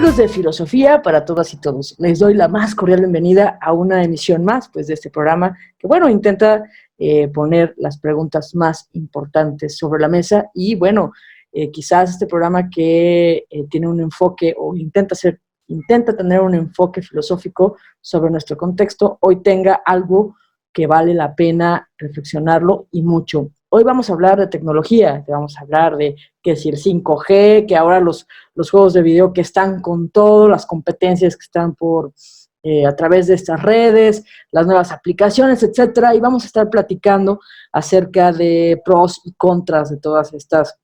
Amigos de Filosofía para todas y todos, les doy la más cordial bienvenida a una emisión más pues, de este programa que, bueno, intenta poner las preguntas más importantes sobre la mesa y, bueno, quizás este programa que tiene un enfoque o intenta tener un enfoque filosófico sobre nuestro contexto, hoy tenga algo que vale la pena reflexionarlo y mucho. Hoy vamos a hablar de tecnología, vamos a hablar de que si el 5G, que ahora los juegos de video que están con todo, las competencias que están a través de estas redes, las nuevas aplicaciones, etcétera, y vamos a estar platicando acerca de pros y contras de todas estas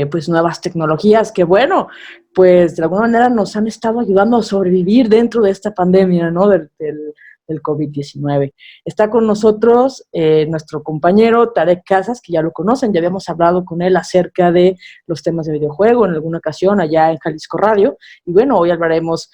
pues nuevas tecnologías que, bueno, pues de alguna manera nos han estado ayudando a sobrevivir dentro de esta pandemia, ¿no? Del COVID-19. Está con nosotros nuestro compañero Tarek Casas, que ya lo conocen, ya habíamos hablado con él acerca de los temas de videojuego en alguna ocasión allá en Jalisco Radio, y bueno, hoy hablaremos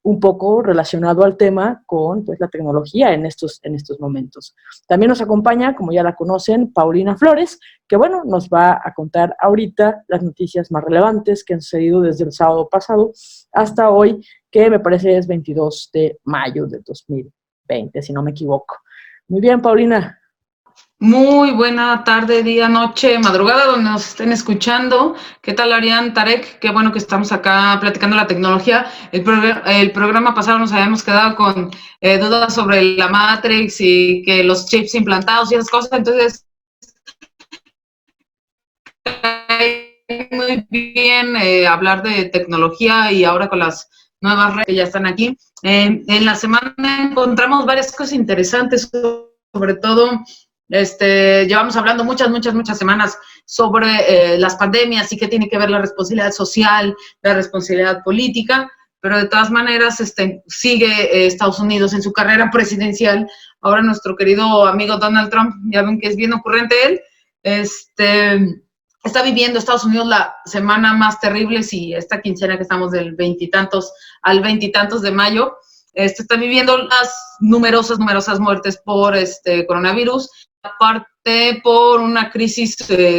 un poco relacionado al tema con pues, la tecnología en estos momentos. También nos acompaña, como ya la conocen, Paulina Flores, que bueno, nos va a contar ahorita las noticias más relevantes que han sucedido desde el sábado pasado hasta hoy, que me parece es 22 de mayo del 2020, si no me equivoco. Muy bien, Paulina. Muy buena tarde, día, noche, madrugada, donde nos estén escuchando. ¿Qué tal, Arián, Tarek? Qué bueno que estamos acá platicando la tecnología. El programa pasado nos habíamos quedado con dudas sobre la Matrix y que los chips implantados y esas cosas. Entonces, muy bien hablar de tecnología y ahora con las nuevas redes que ya están aquí. En la semana encontramos varias cosas interesantes, sobre todo llevamos hablando muchas semanas sobre las pandemias y qué tiene que ver la responsabilidad social, la responsabilidad política, pero de todas maneras sigue Estados Unidos en su carrera presidencial. Ahora nuestro querido amigo Donald Trump, ya ven que es bien ocurrente él, está viviendo Estados Unidos la semana más terrible, si esta quincena que estamos del veintitantos al veintitantos de mayo, está viviendo las numerosas muertes por coronavirus, aparte por una crisis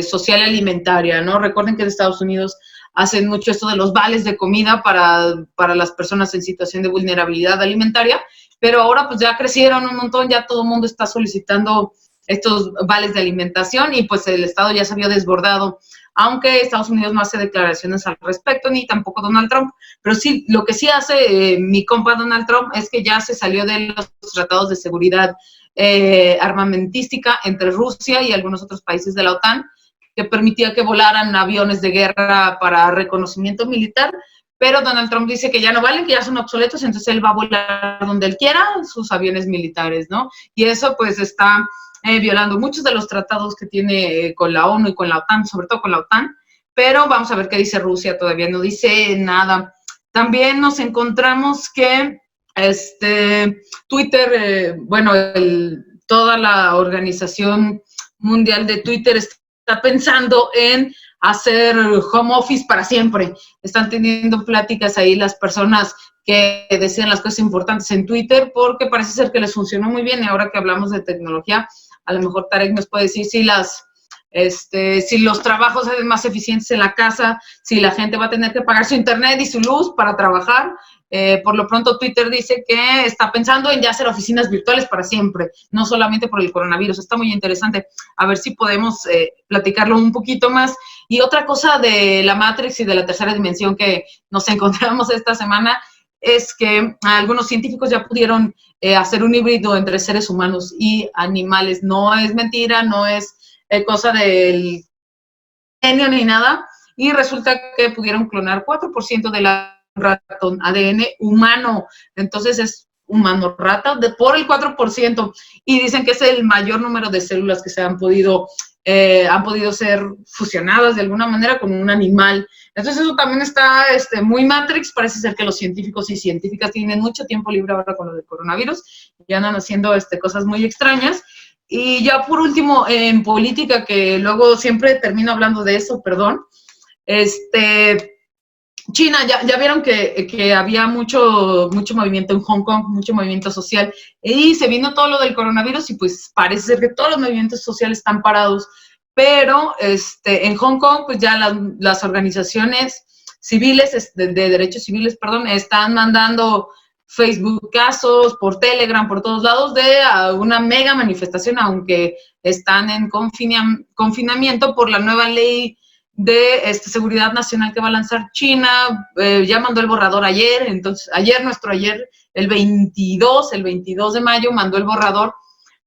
social y alimentaria, ¿no? Recuerden que en Estados Unidos hacen mucho esto de los vales de comida para las personas en situación de vulnerabilidad alimentaria, pero ahora pues ya crecieron un montón, ya todo el mundo está solicitando estos vales de alimentación y pues el Estado ya se había desbordado, aunque Estados Unidos no hace declaraciones al respecto, ni tampoco Donald Trump, pero sí, lo que sí hace mi compa Donald Trump es que ya se salió de los tratados de seguridad armamentística entre Rusia y algunos otros países de la OTAN, que permitía que volaran aviones de guerra para reconocimiento militar, pero Donald Trump dice que ya no valen, que ya son obsoletos, entonces él va a volar donde él quiera sus aviones militares, ¿no? Y eso pues está violando muchos de los tratados que tiene con la ONU y con la OTAN, sobre todo con la OTAN, pero vamos a ver qué dice Rusia, todavía no dice nada. También nos encontramos que Twitter, toda la organización mundial de Twitter está pensando en hacer home office para siempre. Están teniendo pláticas ahí las personas que decían las cosas importantes en Twitter, porque parece ser que les funcionó muy bien, y ahora que hablamos de tecnología, a lo mejor Tarek nos puede decir si los trabajos son más eficientes en la casa, si la gente va a tener que pagar su internet y su luz para trabajar. Por lo pronto Twitter dice que está pensando en ya hacer oficinas virtuales para siempre, no solamente por el coronavirus. Está muy interesante, a ver si podemos platicarlo un poquito más. Y otra cosa de la Matrix y de la tercera dimensión que nos encontramos esta semana es que algunos científicos ya pudieron hacer un híbrido entre seres humanos y animales. No es mentira, no es cosa del genio ni nada, y resulta que pudieron clonar 4% de la ratón ADN humano, entonces es humano rata por el 4%, y dicen que es el mayor número de células que se han podido ser fusionadas de alguna manera con un animal. Entonces eso también está muy Matrix. Parece ser que los científicos y científicas tienen mucho tiempo libre ahora con lo del coronavirus y andan haciendo cosas muy extrañas. Y ya por último, en política, que luego siempre termino hablando de eso, perdón, China, ya vieron que había mucho movimiento en Hong Kong, mucho movimiento social, y se vino todo lo del coronavirus y pues parece ser que todos los movimientos sociales están parados, pero en Hong Kong pues ya las organizaciones civiles, de derechos civiles, perdón, están mandando Facebook casos, por Telegram, por todos lados, de una mega manifestación, aunque están en confinamiento por la nueva ley de seguridad nacional que va a lanzar China. Ya mandó el borrador ayer, entonces ayer, el 22 de mayo, mandó el borrador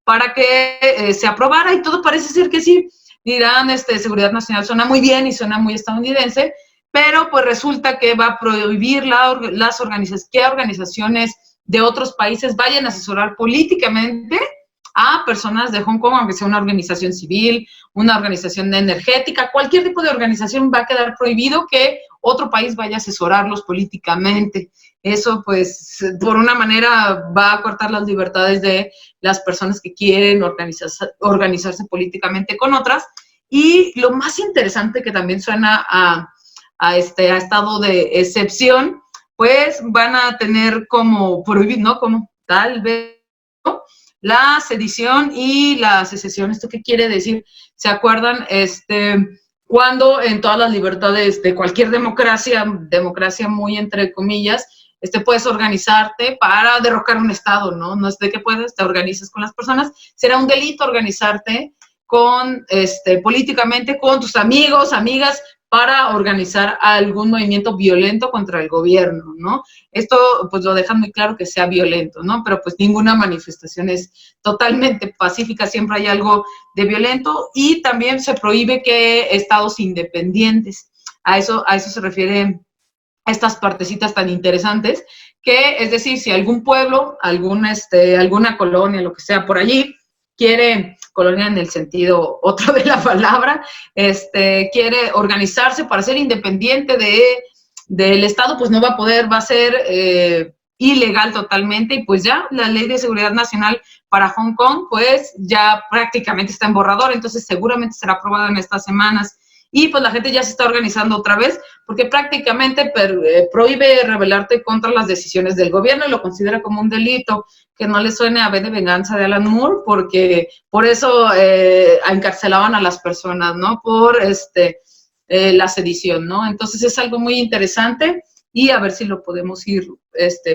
para que se aprobara y todo parece ser que sí. Dirán, seguridad nacional suena muy bien y suena muy estadounidense, pero pues resulta que va a prohibir que organizaciones de otros países vayan a asesorar políticamente a personas de Hong Kong, aunque sea una organización civil, una organización energética, cualquier tipo de organización va a quedar prohibido que otro país vaya a asesorarlos políticamente. Eso, pues, por una manera va a cortar las libertades de las personas que quieren organizarse políticamente con otras. Y lo más interesante, que también suena a estado de excepción, pues van a tener como prohibir, ¿no? Como tal vez, ¿no?, la sedición y la secesión. ¿Esto qué quiere decir? ¿Se acuerdan? Cuando en todas las libertades de cualquier democracia muy entre comillas, puedes organizarte para derrocar un estado, ¿no? No es de que puedes, te organizas con las personas. Será un delito organizarte políticamente con tus amigos, amigas, para organizar algún movimiento violento contra el gobierno, ¿no? Esto, pues, lo dejan muy claro que sea violento, ¿no? Pero, pues, ninguna manifestación es totalmente pacífica, siempre hay algo de violento, y también se prohíbe que estados independientes, a eso se refiere estas partecitas tan interesantes, que, es decir, si algún pueblo, alguna colonia, lo que sea por allí, quiere, colonia en el sentido otro de la palabra, quiere organizarse para ser independiente del Estado, pues no va a poder, va a ser ilegal totalmente, y pues ya la Ley de Seguridad Nacional para Hong Kong, pues ya prácticamente está en borrador, entonces seguramente será aprobada en estas semanas. Y pues la gente ya se está organizando otra vez, porque prácticamente prohíbe rebelarte contra las decisiones del gobierno y lo considera como un delito. Que no le suene a V de Venganza de Alan Moore, porque por eso encarcelaban a las personas, ¿no? Por la sedición, ¿no? Entonces es algo muy interesante, y a ver si lo podemos ir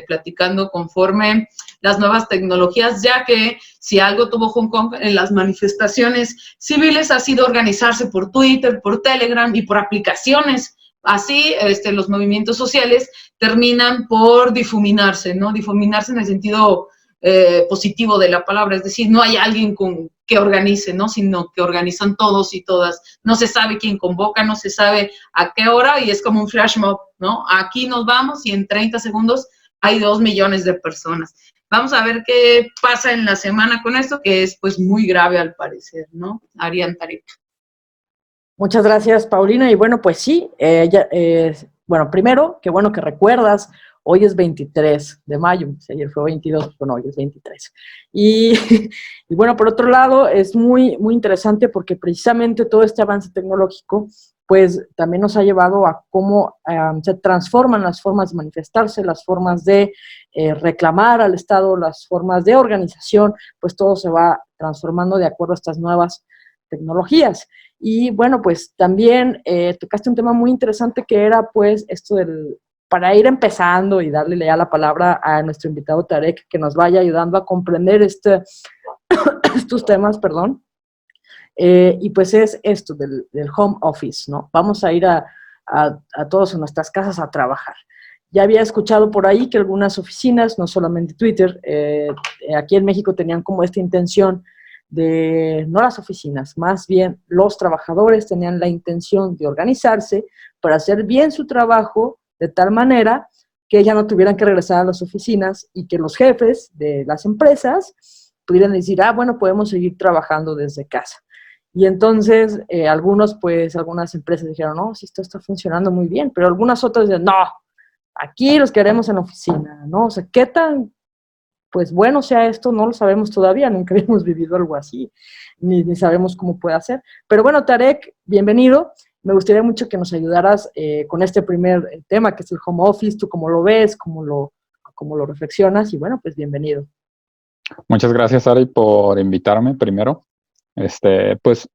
platicando conforme las nuevas tecnologías, ya que si algo tuvo Hong Kong en las manifestaciones civiles ha sido organizarse por Twitter, por Telegram y por aplicaciones. Así, los movimientos sociales terminan por difuminarse, ¿no? Difuminarse en el sentido positivo de la palabra, es decir, no hay alguien que organice, ¿no? Sino que organizan todos y todas. No se sabe quién convoca, no se sabe a qué hora, y es como un flash mob, ¿no? Aquí nos vamos y en 30 segundos hay 2 millones de personas. Vamos a ver qué pasa en la semana con esto, que es, pues, muy grave al parecer, ¿no? Arián Tarek. Muchas gracias, Paulina. Y bueno, pues sí, bueno, primero, qué bueno que recuerdas, hoy es 23 de mayo, si ayer fue 22, bueno, hoy es 23. Y bueno, por otro lado, es muy, muy interesante porque precisamente todo este avance tecnológico, pues también nos ha llevado a cómo se transforman las formas de manifestarse, las formas de reclamar al Estado, las formas de organización, pues todo se va transformando de acuerdo a estas nuevas tecnologías. Y bueno, pues también tocaste un tema muy interesante que era pues esto para ir empezando y darle ya la palabra a nuestro invitado Tarek, que nos vaya ayudando a comprender estos temas, perdón. Y pues es esto del home office, ¿no? Vamos a ir a todos en nuestras casas a trabajar. Ya había escuchado por ahí que algunas oficinas, no solamente Twitter, aquí en México tenían como esta intención de, no las oficinas, más bien los trabajadores tenían la intención de organizarse para hacer bien su trabajo de tal manera que ya no tuvieran que regresar a las oficinas y que los jefes de las empresas pudieran decir, bueno, podemos seguir trabajando desde casa. Y entonces algunas empresas dijeron, no, si esto está funcionando muy bien, pero algunas otras dijeron, no, aquí los queremos en la oficina, ¿no? O sea, ¿qué tan pues bueno sea esto? No lo sabemos todavía, nunca habíamos vivido algo así, ni sabemos cómo puede ser. Pero bueno, Tarek, bienvenido. Me gustaría mucho que nos ayudaras con este primer tema, que es el home office. ¿Tú cómo lo ves? ¿Cómo lo reflexionas? Y bueno, pues bienvenido. Muchas gracias, Ari, por invitarme primero. Pues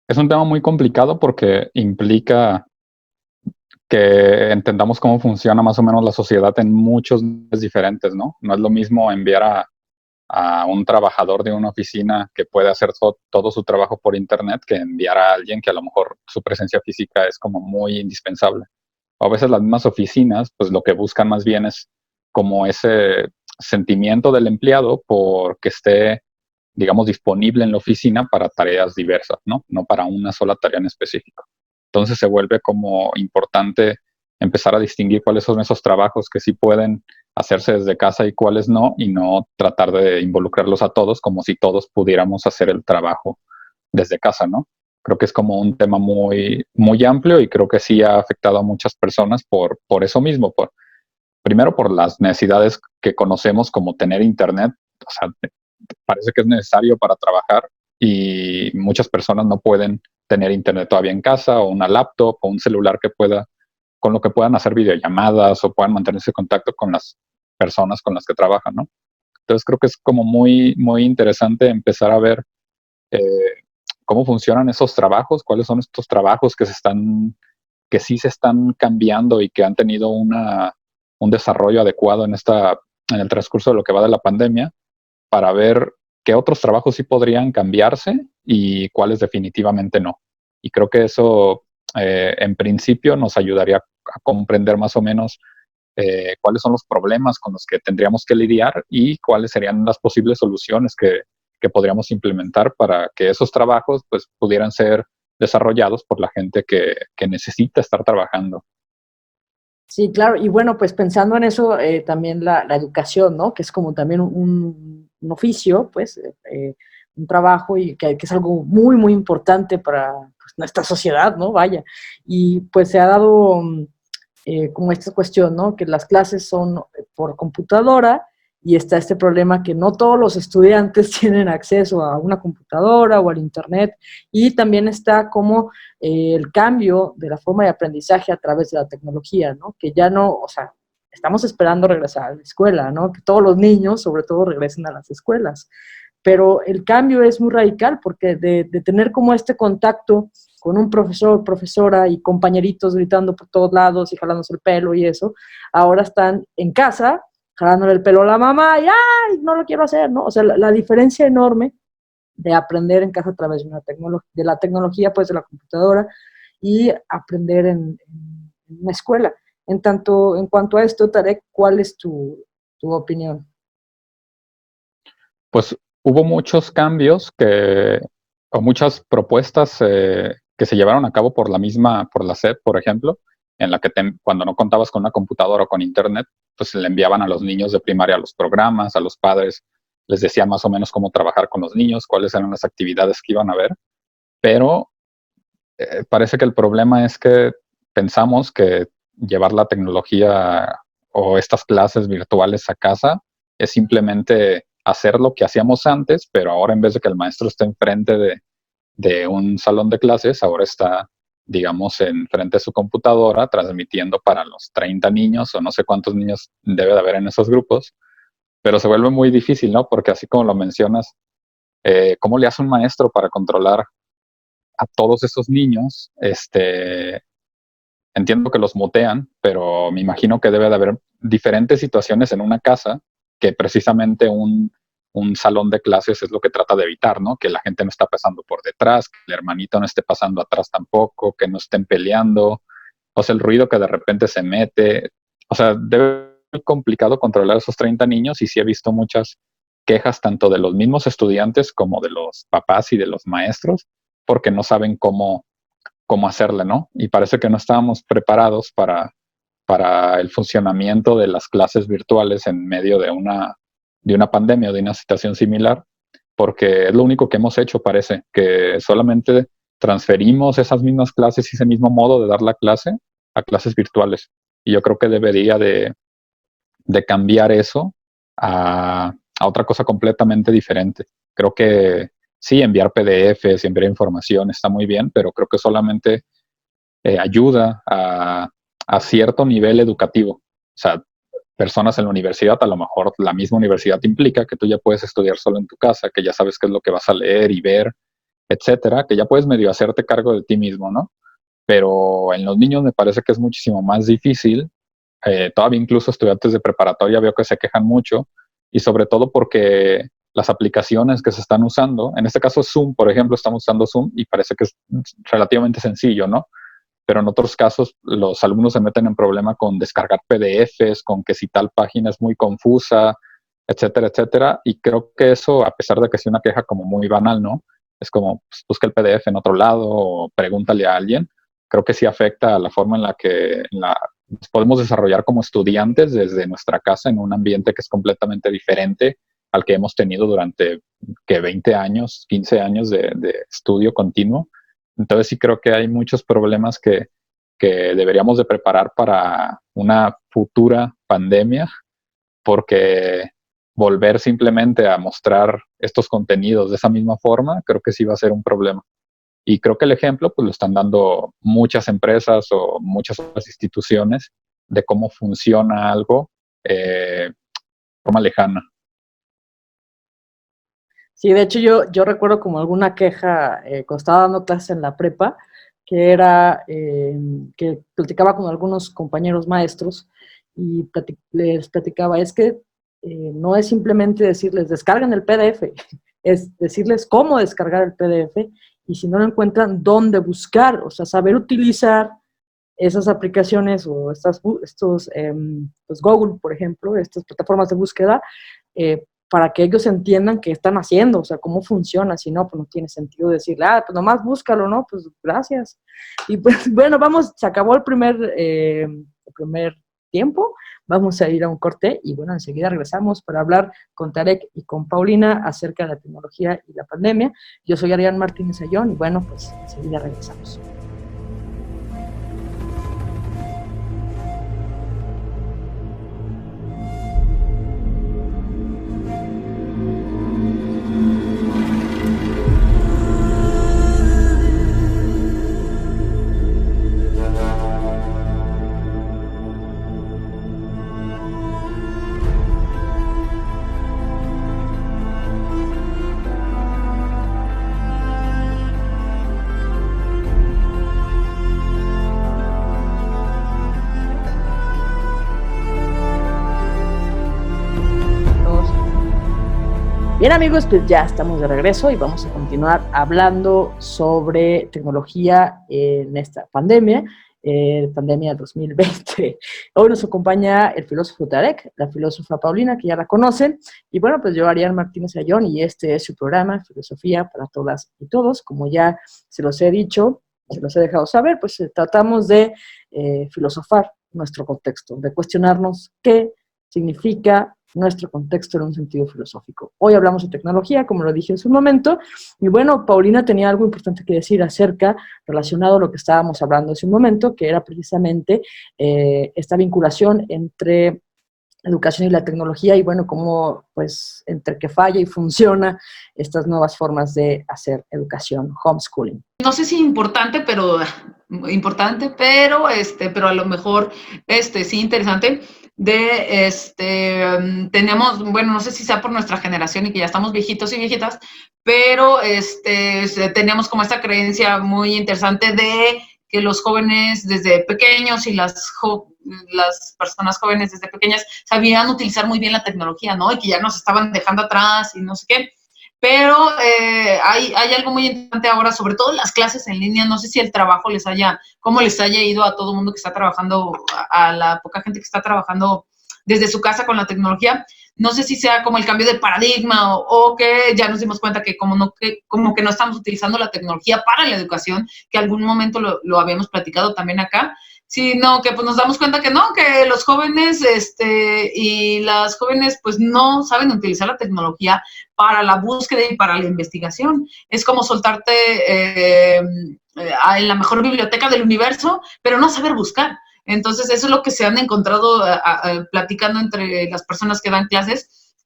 es un tema muy complicado porque implica que entendamos cómo funciona más o menos la sociedad en muchos niveles diferentes, ¿no? No es lo mismo enviar a un trabajador de una oficina que puede hacer todo su trabajo por internet que enviar a alguien que a lo mejor su presencia física es como muy indispensable. O a veces las mismas oficinas, pues lo que buscan más bien es como ese sentimiento del empleado porque esté, digamos, disponible en la oficina para tareas diversas, ¿no? No para una sola tarea en específico. Entonces se vuelve como importante empezar a distinguir cuáles son esos trabajos que sí pueden hacerse desde casa y cuáles no, y no tratar de involucrarlos a todos como si todos pudiéramos hacer el trabajo desde casa, ¿no? Creo que es como un tema muy, muy amplio y creo que sí ha afectado a muchas personas por eso mismo, primero por las necesidades que conocemos como tener internet, o sea, parece que es necesario para trabajar y muchas personas no pueden tener internet todavía en casa o una laptop o un celular con lo que puedan hacer videollamadas o puedan mantenerse en contacto con las personas con las que trabajan, ¿no? Entonces creo que es como muy, muy interesante empezar a ver cómo funcionan esos trabajos, cuáles son estos trabajos que sí se están cambiando y que han tenido un desarrollo adecuado en el transcurso de lo que va de la pandemia, para ver qué otros trabajos sí podrían cambiarse y cuáles definitivamente no. Y creo que eso, en principio, nos ayudaría a comprender más o menos cuáles son los problemas con los que tendríamos que lidiar y cuáles serían las posibles soluciones que podríamos implementar para que esos trabajos pues, pudieran ser desarrollados por la gente que necesita estar trabajando. Sí, claro, y bueno, pues pensando en eso, también la educación, ¿no? Que es como también un oficio, pues, un trabajo y que es algo muy, muy importante para pues, nuestra sociedad, ¿no? Vaya, y pues se ha dado como esta cuestión, ¿no? Que las clases son por computadora y está este problema que no todos los estudiantes tienen acceso a una computadora o al internet, y también está como el cambio de la forma de aprendizaje a través de la tecnología, ¿no? Que ya no, o sea, estamos esperando regresar a la escuela, ¿no? Que todos los niños, sobre todo, regresen a las escuelas. Pero el cambio es muy radical porque de tener como este contacto con un profesor, profesora y compañeritos gritando por todos lados y jalándose el pelo y eso, ahora están en casa jalándole el pelo a la mamá y ¡ay! No lo quiero hacer, ¿no? O sea, la diferencia enorme de aprender en casa a través de, de la tecnología, pues de la computadora, y aprender en una escuela. En cuanto a esto, Tarek, ¿cuál es tu opinión? Pues hubo muchos cambios o muchas propuestas que se llevaron a cabo por la SEP, por ejemplo, en la que cuando no contabas con una computadora o con internet, pues le enviaban a los niños de primaria los programas, a los padres les decían más o menos cómo trabajar con los niños, cuáles eran las actividades que iban a ver, pero parece que el problema es que pensamos que llevar la tecnología o estas clases virtuales a casa es simplemente hacer lo que hacíamos antes, pero ahora en vez de que el maestro esté enfrente de un salón de clases, ahora está, digamos, enfrente de su computadora transmitiendo para los 30 niños o no sé cuántos niños debe de haber en esos grupos, pero se vuelve muy difícil, ¿no? Porque así como lo mencionas, ¿cómo le hace un maestro para controlar a todos esos niños? Entiendo que los mutean, pero me imagino que debe de haber diferentes situaciones en una casa que precisamente un salón de clases es lo que trata de evitar, ¿no? Que la gente no está pasando por detrás, que el hermanito no esté pasando atrás tampoco, que no estén peleando, o sea, el ruido que de repente se mete. O sea, debe ser complicado controlar a esos 30 niños y sí he visto muchas quejas tanto de los mismos estudiantes como de los papás y de los maestros porque no saben cómo hacerle, ¿no? Y parece que no estábamos preparados para el funcionamiento de las clases virtuales en medio de una pandemia o de una situación similar, porque es lo único que hemos hecho, parece, que solamente transferimos esas mismas clases y ese mismo modo de dar la clase a clases virtuales. Y yo creo que debería de cambiar eso a otra cosa completamente diferente. Creo que sí, enviar PDFs, enviar información está muy bien, pero creo que solamente ayuda a cierto nivel educativo. O sea, personas en la universidad, a lo mejor la misma universidad implica que tú ya puedes estudiar solo en tu casa, que ya sabes qué es lo que vas a leer y ver, etcétera, que ya puedes medio hacerte cargo de ti mismo, ¿no? pero en los niños me parece que es muchísimo más difícil. Todavía incluso estudiantes de preparatoria veo que se quejan mucho, y sobre todo porque las aplicaciones que se están usando, en este caso Zoom, por ejemplo, estamos usando Zoom y parece que es relativamente sencillo, ¿no? Pero en otros casos los alumnos se meten en problema con descargar PDFs, con que si tal página es muy confusa, etcétera, etcétera. Y creo que eso, a pesar de que sea una queja como muy banal, ¿no? Es como, pues, busca el PDF en otro lado o pregúntale a alguien. Creo que sí afecta a la forma en la que nos podemos desarrollar como estudiantes desde nuestra casa en un ambiente que es completamente diferente al que hemos tenido durante, que 20 años, 15 años de estudio continuo. Entonces sí creo que hay muchos problemas que deberíamos de preparar para una futura pandemia, porque volver simplemente a mostrar estos contenidos de esa misma forma, creo que sí va a ser un problema. Y creo que el ejemplo pues lo están dando muchas empresas o muchas otras instituciones de cómo funciona algo de forma lejana. Sí, de hecho yo recuerdo como alguna queja cuando estaba dando clases en la prepa, que era que platicaba con algunos compañeros maestros y les platicaba, es que no es simplemente decirles descarguen el PDF, es decirles cómo descargar el PDF, y si no lo encuentran, dónde buscar, o sea, saber utilizar esas aplicaciones o estos pues Google, por ejemplo, estas plataformas de búsqueda, para que ellos entiendan qué están haciendo, o sea, cómo funciona. Si no, pues no tiene sentido decirle, pues nomás búscalo, ¿no? Pues gracias. Y pues bueno, se acabó el primer tiempo, vamos a ir a un corte y bueno, enseguida regresamos para hablar con Tarek y con Paulina acerca de la tecnología y la pandemia. Yo soy Arián Martínez Ayón y bueno, pues enseguida regresamos. Bien amigos, pues ya estamos de regreso y vamos a continuar hablando sobre tecnología en esta pandemia 2020. Hoy nos acompaña el filósofo Tarek, la filósofa Paulina, que ya la conocen, y bueno, pues yo, Arián Martínez Ayón, y este es su programa, Filosofía para Todas y Todos. Como ya se los he dicho, se los he dejado saber, pues tratamos de filosofar nuestro contexto, de cuestionarnos qué significa nuestro contexto en un sentido filosófico. Hoy hablamos de tecnología, como lo dije en su momento, y bueno, Paulina tenía algo importante que decir relacionado a lo que estábamos hablando hace un momento, que era precisamente esta vinculación entre educación y la tecnología, y bueno, cómo pues entre que falla y funciona estas nuevas formas de hacer educación, homeschooling. No sé si importante, pero a lo mejor sí interesante. Tenemos, bueno, no sé si sea por nuestra generación y que ya estamos viejitos y viejitas, pero tenemos como esta creencia muy interesante de que los jóvenes desde pequeños y las personas jóvenes desde pequeñas sabían utilizar muy bien la tecnología, ¿no? Y que ya nos estaban dejando atrás y no sé qué. Pero hay algo muy interesante ahora, sobre todo en las clases en línea. No sé si el trabajo cómo les haya ido a todo el mundo que está trabajando, a la poca gente que está trabajando desde su casa con la tecnología. No sé si sea como el cambio de paradigma o que ya nos dimos cuenta que como que no estamos utilizando la tecnología para la educación, que algún momento lo habíamos platicado también acá, sino que pues nos damos cuenta que no, que los jóvenes y las jóvenes pues no saben utilizar la tecnología para la búsqueda y para la investigación. Es como soltarte en la mejor biblioteca del universo, pero no saber buscar. Entonces, eso es lo que se han encontrado platicando entre las personas que dan clases.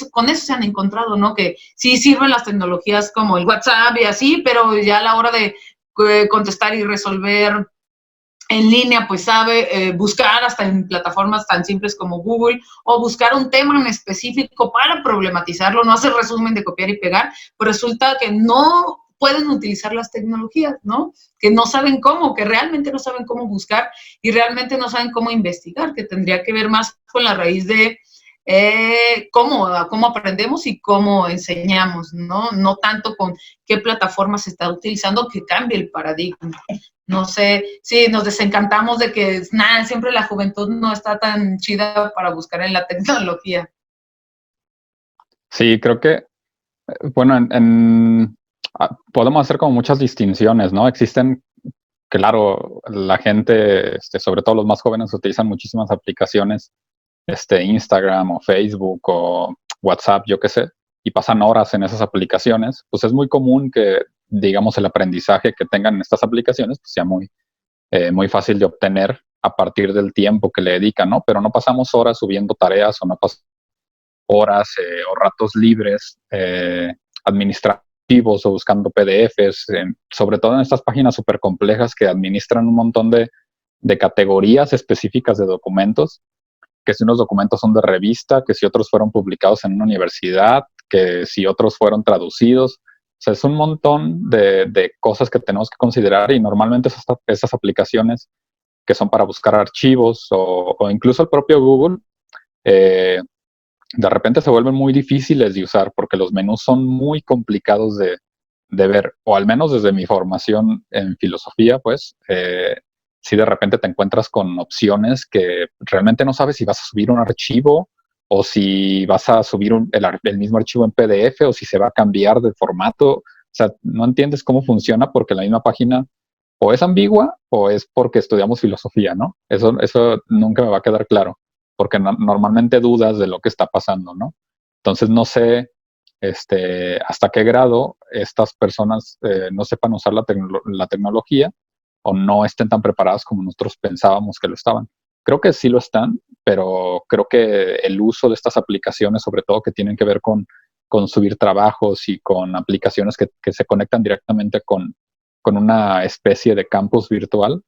Con eso se han encontrado, ¿no? Que sí sirven las tecnologías como el WhatsApp y así, pero ya a la hora de contestar y resolver en línea, pues sabe buscar hasta en plataformas tan simples como Google, o buscar un tema en específico para problematizarlo, no hacer resumen de copiar y pegar, pues resulta que no pueden utilizar las tecnologías, ¿no? Que no saben cómo, que realmente no saben cómo buscar y realmente no saben cómo investigar, que tendría que ver más con la raíz de cómo aprendemos y cómo enseñamos, ¿no? No tanto con qué plataforma se está utilizando, que cambie el paradigma. No sé, sí, nos desencantamos de que siempre la juventud no está tan chida para buscar en la tecnología. Sí, creo que, bueno, podemos hacer como muchas distinciones, ¿no? Existen, claro, la gente, sobre todo los más jóvenes, utilizan muchísimas aplicaciones, Instagram o Facebook o WhatsApp, yo qué sé, y pasan horas en esas aplicaciones. Pues es muy común que, digamos, el aprendizaje que tengan en estas aplicaciones pues sea muy fácil de obtener a partir del tiempo que le dedican, ¿no? Pero no pasamos horas subiendo tareas o no pasamos horas o ratos libres administrativos o buscando PDFs, sobre todo en estas páginas súper complejas que administran un montón de categorías específicas de documentos, que si unos documentos son de revista, que si otros fueron publicados en una universidad, que si otros fueron traducidos. O sea, es un montón de cosas que tenemos que considerar y normalmente esas aplicaciones que son para buscar archivos o incluso el propio Google, de repente se vuelven muy difíciles de usar porque los menús son muy complicados de ver, o al menos desde mi formación en filosofía, pues, si de repente te encuentras con opciones que realmente no sabes si vas a subir un archivo o si vas a subir el mismo archivo en PDF o si se va a cambiar de formato. O sea, no entiendes cómo funciona porque la misma página o es ambigua o es porque estudiamos filosofía, ¿no? Eso nunca me va a quedar claro porque normalmente dudas de lo que está pasando, ¿no? Entonces no sé hasta qué grado estas personas no sepan usar la tecnología o no estén tan preparadas como nosotros pensábamos que lo estaban. Creo que sí lo están, pero creo que el uso de estas aplicaciones, sobre todo que tienen que ver con subir trabajos y con aplicaciones que se conectan directamente con una especie de campus virtual,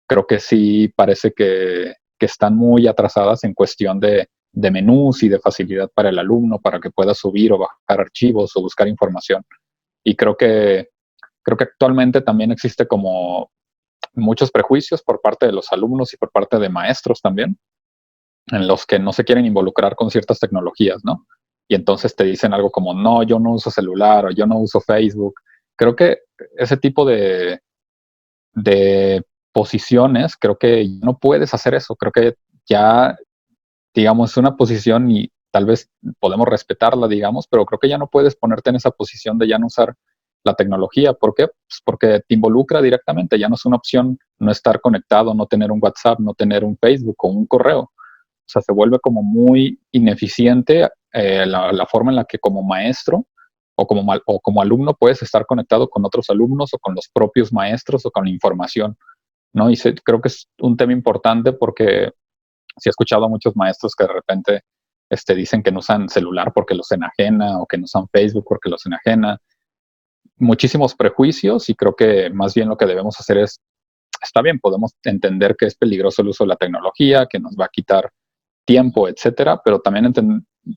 creo que sí parece que están muy atrasadas en cuestión de menús y de facilidad para el alumno, para que pueda subir o bajar archivos o buscar información. Y creo que actualmente también existe como muchos prejuicios por parte de los alumnos y por parte de maestros también, en los que no se quieren involucrar con ciertas tecnologías, ¿no? Y entonces te dicen algo como, no, yo no uso celular o yo no uso Facebook. Creo que ese tipo de posiciones, creo que no puedes hacer eso. Creo que ya, digamos, es una posición y tal vez podemos respetarla, digamos, pero creo que ya no puedes ponerte en esa posición de ya no usar la tecnología. ¿Por qué? Pues porque te involucra directamente, ya no es una opción no estar conectado, no tener un WhatsApp, no tener un Facebook o un correo. O sea, se vuelve como muy ineficiente la forma en la que como maestro o como alumno puedes estar conectado con otros alumnos o con los propios maestros o con la información, ¿no? Y creo que es un tema importante porque sí he escuchado a muchos maestros que de repente dicen que no usan celular porque los enajena o que no usan Facebook porque los enajena. Muchísimos prejuicios y creo que más bien lo que debemos hacer es, está bien, podemos entender que es peligroso el uso de la tecnología, que nos va a quitar tiempo, etcétera, pero también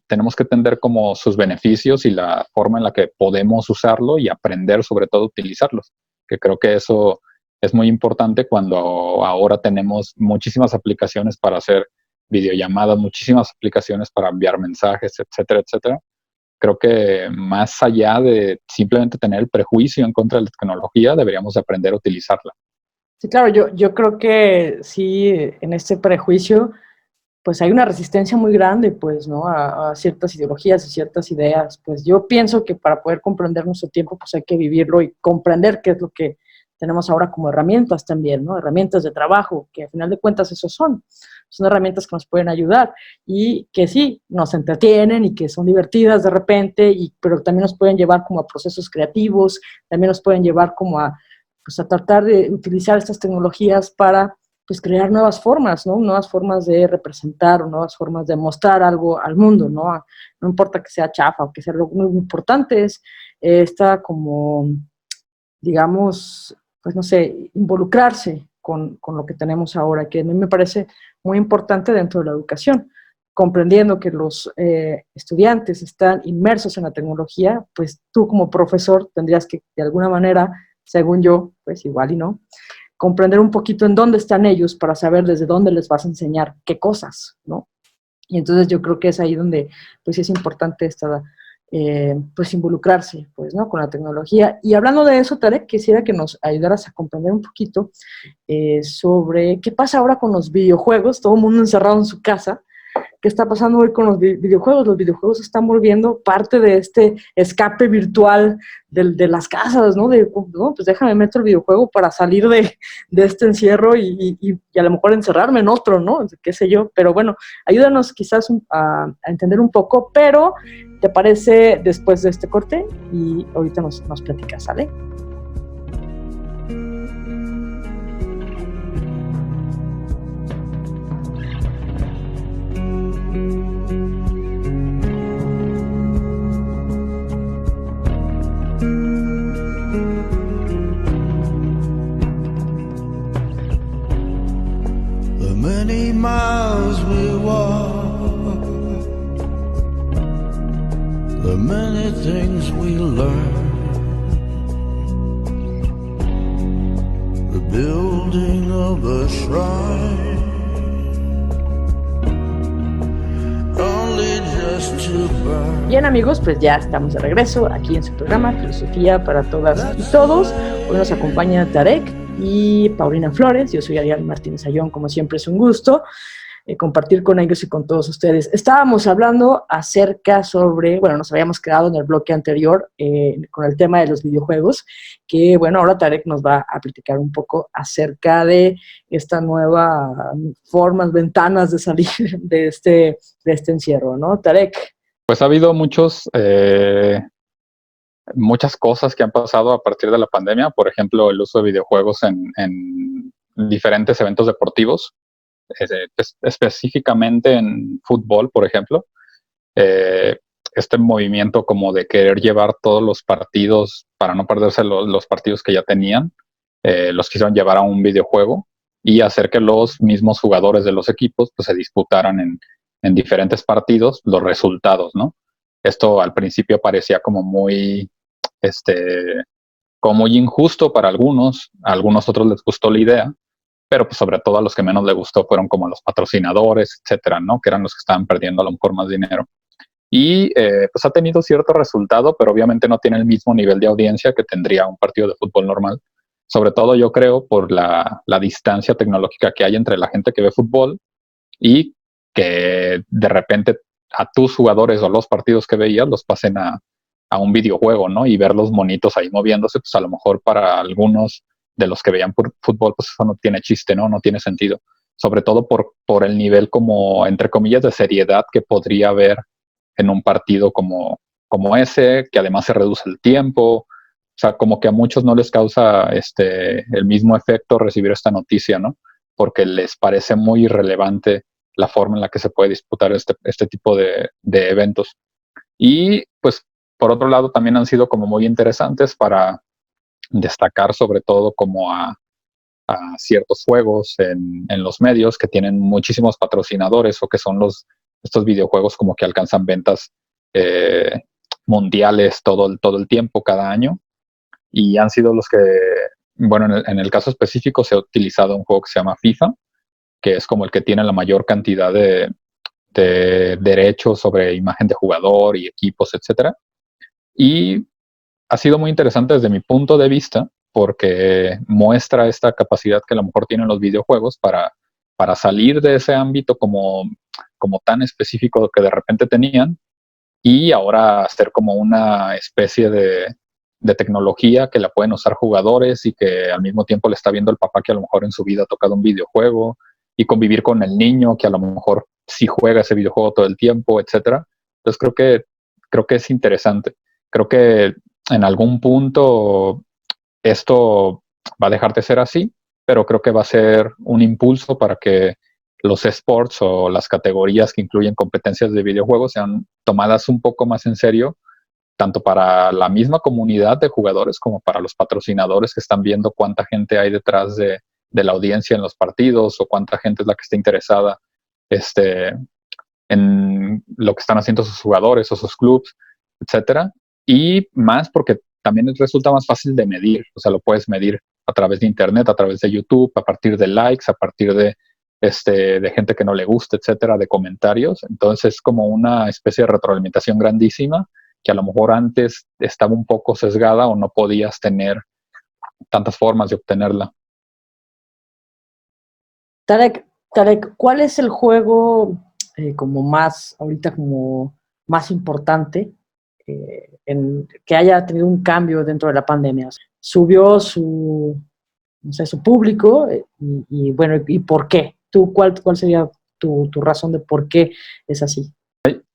tenemos que entender como sus beneficios y la forma en la que podemos usarlo y aprender sobre todo a utilizarlos, que creo que eso es muy importante cuando ahora tenemos muchísimas aplicaciones para hacer videollamadas, muchísimas aplicaciones para enviar mensajes, etcétera, etcétera. Creo que más allá de simplemente tener el prejuicio en contra de la tecnología, deberíamos aprender a utilizarla. Sí, claro, yo creo que sí, en este prejuicio, pues hay una resistencia muy grande, pues, ¿no? A ciertas ideologías, a ciertas ideas. Pues yo pienso que para poder comprender nuestro tiempo, pues hay que vivirlo y comprender qué es lo que tenemos ahora como herramientas también, ¿no? Herramientas de trabajo, que al final de cuentas eso son herramientas que nos pueden ayudar y que sí, nos entretienen y que son divertidas de repente, pero también nos pueden llevar como a procesos creativos, también nos pueden llevar como pues a tratar de utilizar estas tecnologías para pues crear nuevas formas, ¿no? Nuevas formas de representar o nuevas formas de mostrar algo al mundo, ¿no? No importa que sea chafa o que sea lo importante es esta como, digamos, pues no sé, involucrarse con lo que tenemos ahora, que a mí me parece muy importante dentro de la educación. comprendiendo que los estudiantes están inmersos en la tecnología, pues tú como profesor tendrías que, de alguna manera, según yo, pues igual y no, comprender un poquito en dónde están ellos para saber desde dónde les vas a enseñar qué cosas, ¿no? Y entonces yo creo que es ahí donde, pues, es importante pues, involucrarse, pues, ¿no? Con la tecnología. Y hablando de eso, Tarek, quisiera que nos ayudaras a comprender un poquito sobre qué pasa ahora con los videojuegos, todo el mundo encerrado en su casa. ¿Qué está pasando hoy con los videojuegos? Los videojuegos se están volviendo parte de este escape virtual de las casas, ¿no? No, pues déjame meter el videojuego para salir de este encierro y a lo mejor encerrarme en otro, ¿no? Qué sé yo. Pero bueno, ayúdanos quizás a entender un poco, pero ¿te parece después de este corte? Y ahorita nos platicas, ¿sale? Many miles we walk, the many things we learn, the building of a shrine, only just to burn. Bien, amigos, pues ya estamos de regreso aquí en su programa Filosofía para Todas y Todos. Hoy nos acompaña Tarek y Paulina Flores. Yo soy Ariel Martínez Ayón. Como siempre es un gusto compartir con ellos y con todos ustedes. Estábamos hablando acerca sobre, bueno, nos habíamos quedado en el bloque anterior con el tema de los videojuegos, que bueno, ahora Tarek nos va a platicar un poco acerca de esta nueva formas, ventanas de salir de este encierro, ¿no? Tarek. Pues ha habido muchas cosas que han pasado a partir de la pandemia, por ejemplo, el uso de videojuegos en diferentes eventos deportivos, específicamente en fútbol, por ejemplo. Este movimiento como de querer llevar todos los partidos para no perderse los partidos que ya tenían, los quisieron llevar a un videojuego y hacer que los mismos jugadores de los equipos pues, se disputaran en diferentes partidos los resultados, ¿no? Esto al principio parecía como muy injusto para algunos, a algunos otros les gustó la idea, pero pues sobre todo a los que menos les gustó fueron como los patrocinadores, etcétera, ¿no? Que eran los que estaban perdiendo a lo mejor más dinero. Y pues ha tenido cierto resultado, pero obviamente no tiene el mismo nivel de audiencia que tendría un partido de fútbol normal. Sobre todo yo creo por la distancia tecnológica que hay entre la gente que ve fútbol y que de repente a tus jugadores o los partidos que veías los pasen a un videojuego, ¿no? Y ver los monitos ahí moviéndose, pues a lo mejor para algunos de los que veían por fútbol, pues eso no tiene chiste, ¿no? No tiene sentido. Sobre todo por el nivel como, entre comillas, de seriedad que podría haber en un partido como ese, que además se reduce el tiempo. O sea, como que a muchos no les causa el mismo efecto recibir esta noticia, ¿no? Porque les parece muy irrelevante la forma en la que se puede disputar este tipo de eventos. Y pues por otro lado también han sido como muy interesantes para destacar sobre todo como a ciertos juegos en los medios que tienen muchísimos patrocinadores o que son estos videojuegos como que alcanzan ventas mundiales todo el tiempo, cada año, y han sido los que, bueno, en el caso específico se ha utilizado un juego que se llama FIFA, que es como el que tiene la mayor cantidad de derechos sobre imagen de jugador y equipos, etcétera. Y ha sido muy interesante desde mi punto de vista porque muestra esta capacidad que a lo mejor tienen los videojuegos para salir de ese ámbito como tan específico que de repente tenían y ahora hacer como una especie de tecnología que la pueden usar jugadores y que al mismo tiempo le está viendo el papá que a lo mejor en su vida ha tocado un videojuego y convivir con el niño que a lo mejor sí juega ese videojuego todo el tiempo, etcétera. Entonces creo que es interesante. Creo que en algún punto esto va a dejar de ser así, pero creo que va a ser un impulso para que los esports o las categorías que incluyen competencias de videojuegos sean tomadas un poco más en serio, tanto para la misma comunidad de jugadores como para los patrocinadores que están viendo cuánta gente hay detrás de la audiencia en los partidos o cuánta gente es la que está interesada en lo que están haciendo sus jugadores o sus clubs, etcétera. Y más porque también resulta más fácil de medir, o sea, lo puedes medir a través de internet, a través de YouTube, a partir de likes, a partir de gente que no le gusta, etcétera, de comentarios. Entonces es como una especie de retroalimentación grandísima que a lo mejor antes estaba un poco sesgada o no podías tener tantas formas de obtenerla. Tarek, ¿cuál es el juego como más, ahorita como más importante que haya tenido un cambio dentro de la pandemia? O sea, subió no sé, su público y bueno, ¿y por qué? ¿Cuál sería tu razón de por qué es así?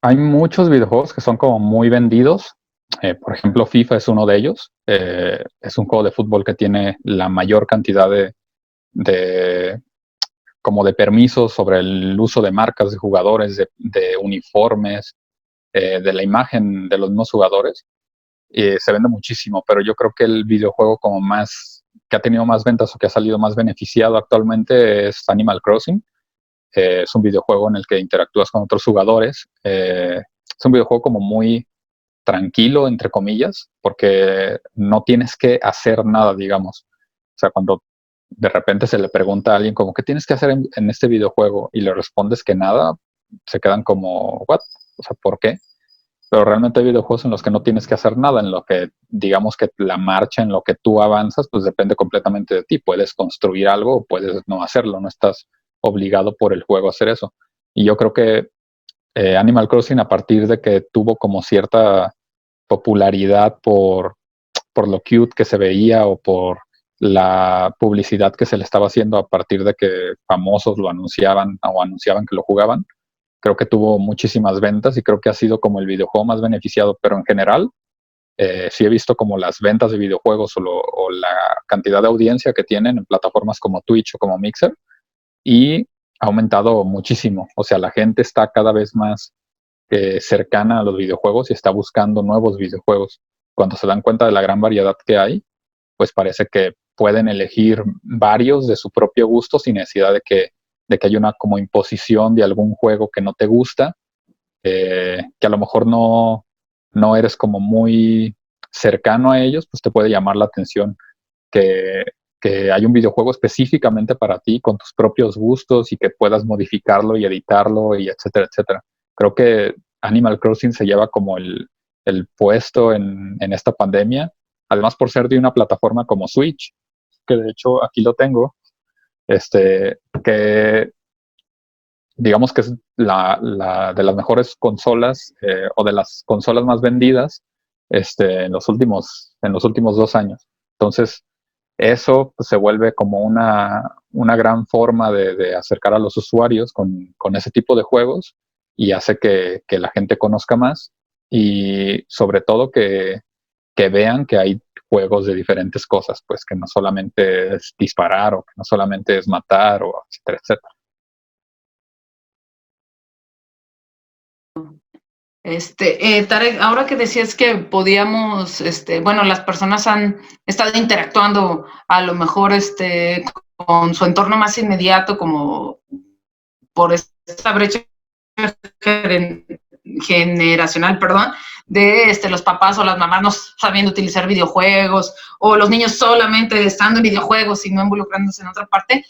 Hay muchos videojuegos que son como muy vendidos. Por ejemplo, FIFA es uno de ellos. Es un juego de fútbol que tiene la mayor cantidad de como de permisos sobre el uso de marcas de jugadores, de uniformes, de la imagen de los mismos jugadores. Se vende muchísimo, pero yo creo que el videojuego como más, que ha tenido más ventas o que ha salido más beneficiado actualmente es Animal Crossing. Es un videojuego en el que interactúas con otros jugadores. Es un videojuego como muy tranquilo, entre comillas, porque no tienes que hacer nada, digamos. O sea, cuando de repente se le pregunta a alguien como, ¿qué tienes que hacer en este videojuego? Y le respondes que nada, se quedan como, ¿what? O sea, ¿por qué? Pero realmente hay videojuegos en los que no tienes que hacer nada, en lo que, digamos que la marcha en lo que tú avanzas, pues depende completamente de ti. Puedes construir algo o puedes no hacerlo, no estás obligado por el juego a hacer eso. Y yo creo que Animal Crossing, a partir de que tuvo como cierta popularidad por lo cute que se veía o por la publicidad que se le estaba haciendo a partir de que famosos lo anunciaban o anunciaban que lo jugaban, creo que tuvo muchísimas ventas y creo que ha sido como el videojuego más beneficiado, pero en general sí he visto como las ventas de videojuegos o la cantidad de audiencia que tienen en plataformas como Twitch o como Mixer y ha aumentado muchísimo. O sea, la gente está cada vez más cercana a los videojuegos y está buscando nuevos videojuegos. Cuando se dan cuenta de la gran variedad que hay, pues parece que pueden elegir varios de su propio gusto sin necesidad de que haya una como imposición de algún juego que no te gusta, que a lo mejor no eres como muy cercano a ellos, pues te puede llamar la atención que hay un videojuego específicamente para ti con tus propios gustos y que puedas modificarlo y editarlo y etcétera, etcétera. Creo que Animal Crossing se lleva como el puesto en esta pandemia, además por ser de una plataforma como Switch, que de hecho aquí lo tengo, que digamos que es de las mejores consolas o de las consolas más vendidas en los últimos 2 años. Entonces, eso pues, se vuelve como una gran forma de acercar a los usuarios con ese tipo de juegos y hace que la gente conozca más y sobre todo que vean que hay juegos de diferentes cosas, pues que no solamente es disparar o que no solamente es matar o etcétera, etcétera. Tarek, ahora que decías que podíamos, bueno, las personas han estado interactuando a lo mejor con su entorno más inmediato, como por esta brecha generacional, perdón, de los papás o las mamás no sabiendo utilizar videojuegos, o los niños solamente estando en videojuegos y no involucrándose en otra parte,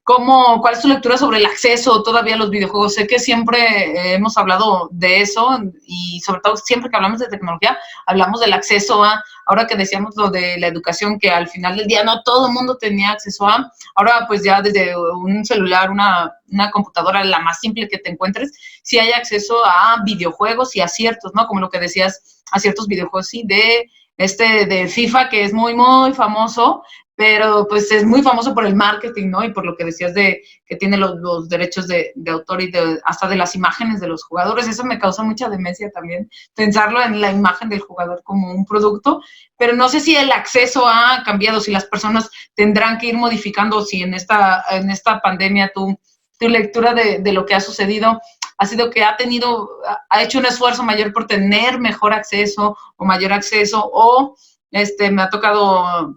¿cuál es tu lectura sobre el acceso todavía a los videojuegos? Sé que siempre hemos hablado de eso y sobre todo siempre que hablamos de tecnología, hablamos del acceso a, ahora que decíamos lo de la educación, que al final del día no todo el mundo tenía acceso a, ahora pues ya desde un celular, una computadora, la más simple que te encuentres, sí hay acceso a videojuegos y a ciertos, ¿no? Como lo que decías, a ciertos videojuegos, sí, de FIFA, que es muy, muy famoso, pero pues es muy famoso por el marketing, ¿no? Y por lo que decías de que tiene los derechos de autor y hasta de las imágenes de los jugadores. Eso me causa mucha demencia también, pensarlo en la imagen del jugador como un producto, pero no sé si el acceso ha cambiado, si las personas tendrán que ir modificando, si en esta pandemia tu lectura de lo que ha sucedido ha sido que ha hecho un esfuerzo mayor por tener mejor acceso o mayor acceso, o me ha tocado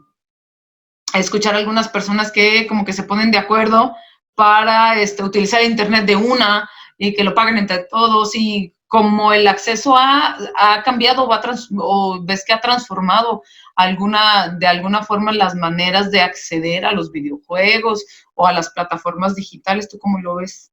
escuchar a algunas personas que como que se ponen de acuerdo para utilizar internet de una y que lo paguen entre todos, y como el acceso ha cambiado o ves que ha transformado de alguna forma las maneras de acceder a los videojuegos o a las plataformas digitales. ¿Tú cómo lo ves?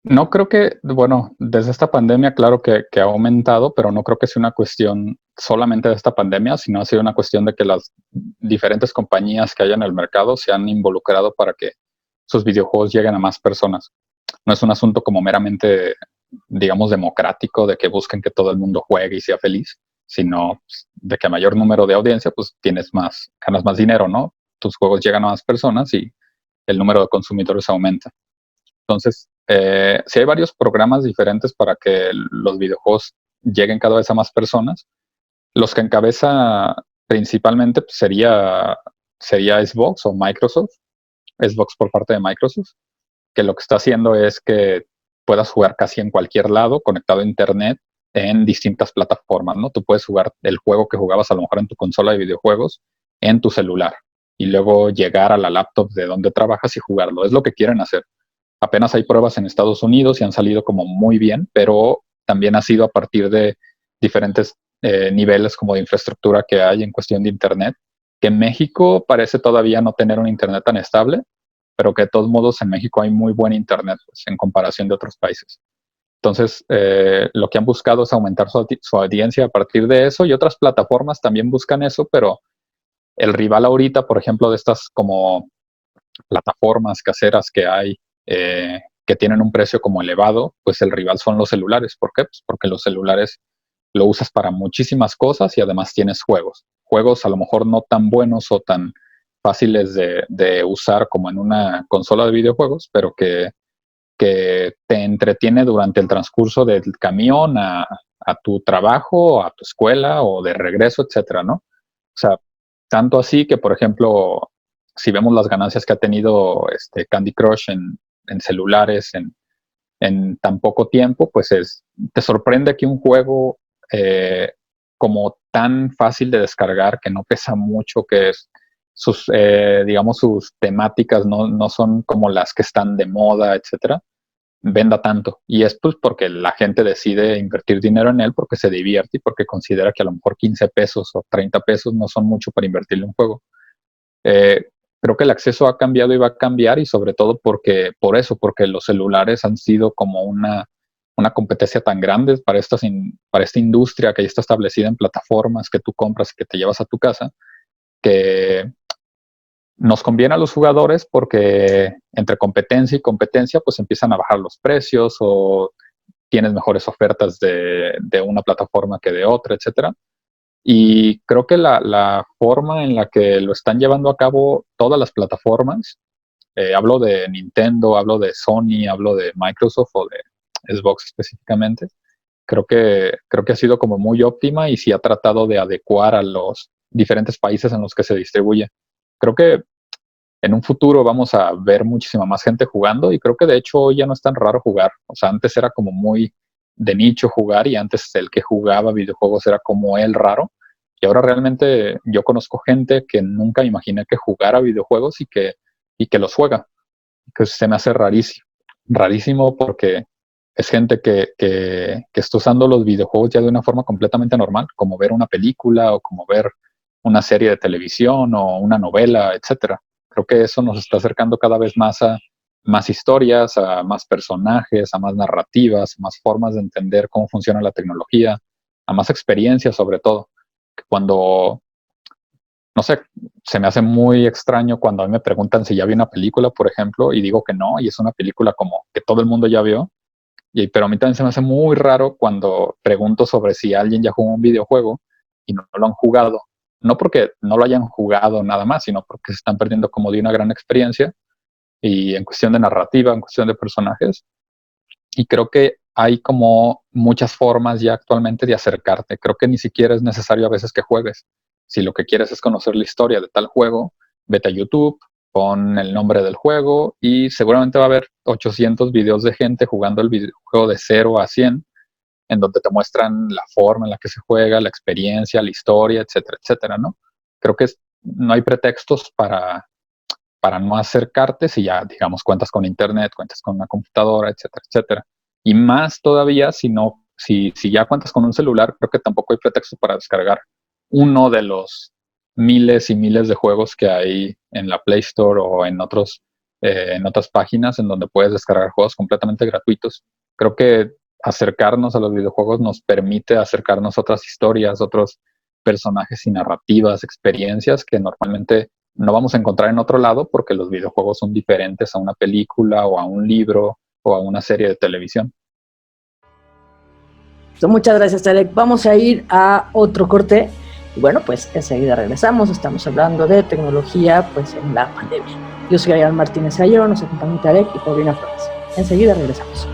No creo que, bueno, desde esta pandemia, claro que ha aumentado, pero no creo que sea una cuestión solamente de esta pandemia, sino ha sido una cuestión de que las diferentes compañías que hay en el mercado se han involucrado para que sus videojuegos lleguen a más personas. No es un asunto como meramente, digamos, democrático, de que busquen que todo el mundo juegue y sea feliz, sino de que a mayor número de audiencia, pues ganas más dinero, ¿no? Tus juegos llegan a más personas y el número de consumidores aumenta. Entonces, sí hay varios programas diferentes para que los videojuegos lleguen cada vez a más personas. Los que encabeza principalmente pues, sería Xbox o Microsoft, Xbox por parte de Microsoft, que lo que está haciendo es que puedas jugar casi en cualquier lado, conectado a internet, en distintas plataformas, ¿no? Tú puedes jugar el juego que jugabas a lo mejor en tu consola de videojuegos en tu celular y luego llegar a la laptop de donde trabajas y jugarlo. Es lo que quieren hacer. Apenas hay pruebas en Estados Unidos y han salido como muy bien, pero también ha sido a partir de diferentes niveles como de infraestructura que hay en cuestión de internet, que en México parece todavía no tener un internet tan estable, pero que de todos modos en México hay muy buen internet pues, en comparación de otros países. Entonces, lo que han buscado es aumentar su audiencia a partir de eso, y otras plataformas también buscan eso, pero el rival ahorita, por ejemplo, de estas como plataformas caseras que hay, que tienen un precio como elevado, pues el rival son los celulares. ¿Por qué? Pues porque los celulares lo usas para muchísimas cosas y además tienes juegos. Juegos a lo mejor no tan buenos o tan fáciles de usar como en una consola de videojuegos, pero que te entretiene durante el transcurso del camión a tu trabajo, a tu escuela o de regreso, etcétera, ¿no? O sea, tanto así que, por ejemplo, si vemos las ganancias que ha tenido Candy Crush en celulares en tan poco tiempo, pues te sorprende que un juego como tan fácil de descargar, que no pesa mucho, que digamos, sus temáticas no son como las que están de moda, etcétera, venda tanto. Y es pues porque la gente decide invertir dinero en él porque se divierte y porque considera que a lo mejor 15 pesos o 30 pesos no son mucho para invertirle en un juego. Creo que el acceso ha cambiado y va a cambiar, y sobre todo porque los celulares han sido como una competencia tan grande para esta industria que ya está establecida en plataformas que tú compras y que te llevas a tu casa, que nos conviene a los jugadores porque entre competencia y competencia pues empiezan a bajar los precios o tienes mejores ofertas de una plataforma que de otra, etcétera. Y creo que la forma en la que lo están llevando a cabo todas las plataformas, hablo de Nintendo, hablo de Sony, hablo de Microsoft o de Xbox específicamente, creo que ha sido como muy óptima y sí ha tratado de adecuar a los diferentes países en los que se distribuye. Creo que en un futuro vamos a ver muchísima más gente jugando, y creo que de hecho hoy ya no es tan raro jugar. O sea, antes era como muy de nicho jugar, y antes el que jugaba videojuegos era como el raro, y ahora realmente yo conozco gente que nunca imaginé que jugara videojuegos y que los juega, que se me hace rarísimo porque es gente que está usando los videojuegos ya de una forma completamente normal, como ver una película o como ver una serie de televisión o una novela, etcétera. Creo que eso nos está acercando cada vez más a más historias, a más personajes, a más narrativas, a más formas de entender cómo funciona la tecnología, a más experiencias sobre todo. Cuando, no sé, se me hace muy extraño cuando a mí me preguntan si ya vi una película, por ejemplo, y digo que no, y es una película como que todo el mundo ya vio, pero a mí también se me hace muy raro cuando pregunto sobre si alguien ya jugó un videojuego y no lo han jugado. No porque no lo hayan jugado nada más, sino porque se están perdiendo como de una gran experiencia, y en cuestión de narrativa, en cuestión de personajes. Y creo que hay como muchas formas ya actualmente de acercarte. Creo que ni siquiera es necesario a veces que juegues. Si lo que quieres es conocer la historia de tal juego, vete a YouTube, pon el nombre del juego y seguramente va a haber 800 videos de gente jugando el videojuego de 0 a 100, en donde te muestran la forma en la que se juega, la experiencia, la historia, etcétera, etcétera, ¿no? Creo que no hay pretextos para no acercarte si ya, digamos, cuentas con internet, cuentas con una computadora, etcétera, etcétera. Y más todavía si ya cuentas con un celular, creo que tampoco hay pretexto para descargar uno de los miles y miles de juegos que hay en la Play Store o en otras páginas en donde puedes descargar juegos completamente gratuitos. Creo que acercarnos a los videojuegos nos permite acercarnos a otras historias, otros personajes y narrativas, experiencias que normalmente no vamos a encontrar en otro lado porque los videojuegos son diferentes a una película o a un libro o a una serie de televisión. Muchas gracias, Tarek. Vamos a ir a otro corte. Y bueno, pues enseguida regresamos. Estamos hablando de tecnología pues en la pandemia. Yo soy Arián Martínez Ayero, nos acompaña Tarek y Paulina Flores. Enseguida regresamos.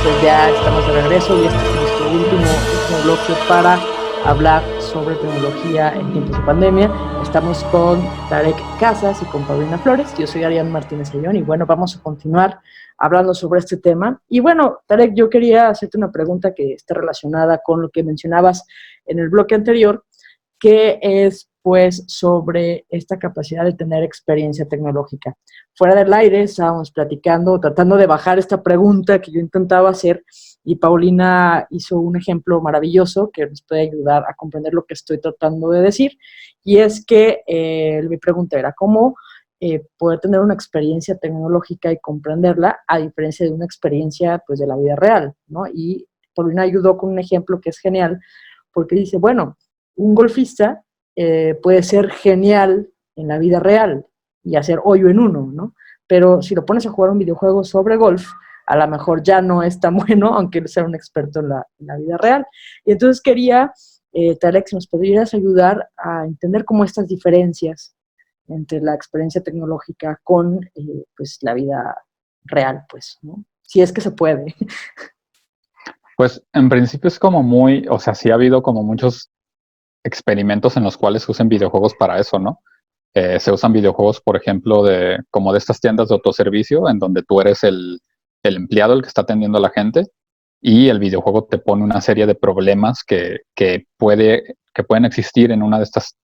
Pues ya estamos de regreso y este es nuestro último bloque para hablar sobre tecnología en tiempos de pandemia. Estamos con Tarek Casas y con Paulina Flores. Yo soy Arián Martínez Ayón y bueno, vamos a continuar hablando sobre este tema. Y bueno, Tarek, yo quería hacerte una pregunta que está relacionada con lo que mencionabas en el bloque anterior, que es pues sobre esta capacidad de tener experiencia tecnológica. Fuera del aire estábamos platicando, tratando de bajar esta pregunta que yo intentaba hacer y Paulina hizo un ejemplo maravilloso que nos puede ayudar a comprender lo que estoy tratando de decir, y es que mi pregunta era cómo poder tener una experiencia tecnológica y comprenderla a diferencia de una experiencia pues de la vida real, ¿no? Y Paulina ayudó con un ejemplo que es genial porque dice, bueno, un golfista puede ser genial en la vida real y hacer hoyo en uno, ¿no? Pero si lo pones a jugar un videojuego sobre golf, a lo mejor ya no es tan bueno, aunque sea un experto en la vida real. Y entonces quería, Tarek, si nos podrías ayudar a entender cómo estas diferencias entre la experiencia tecnológica con pues, la vida real, pues, ¿no? Si es que se puede. Pues en principio es como o sea, sí ha habido como muchos experimentos en los cuales se usan videojuegos para eso, ¿no? Se usan videojuegos, por ejemplo, como de estas tiendas de autoservicio, en donde tú eres el empleado, el que está atendiendo a la gente, y el videojuego te pone una serie de problemas que pueden existir en una de estas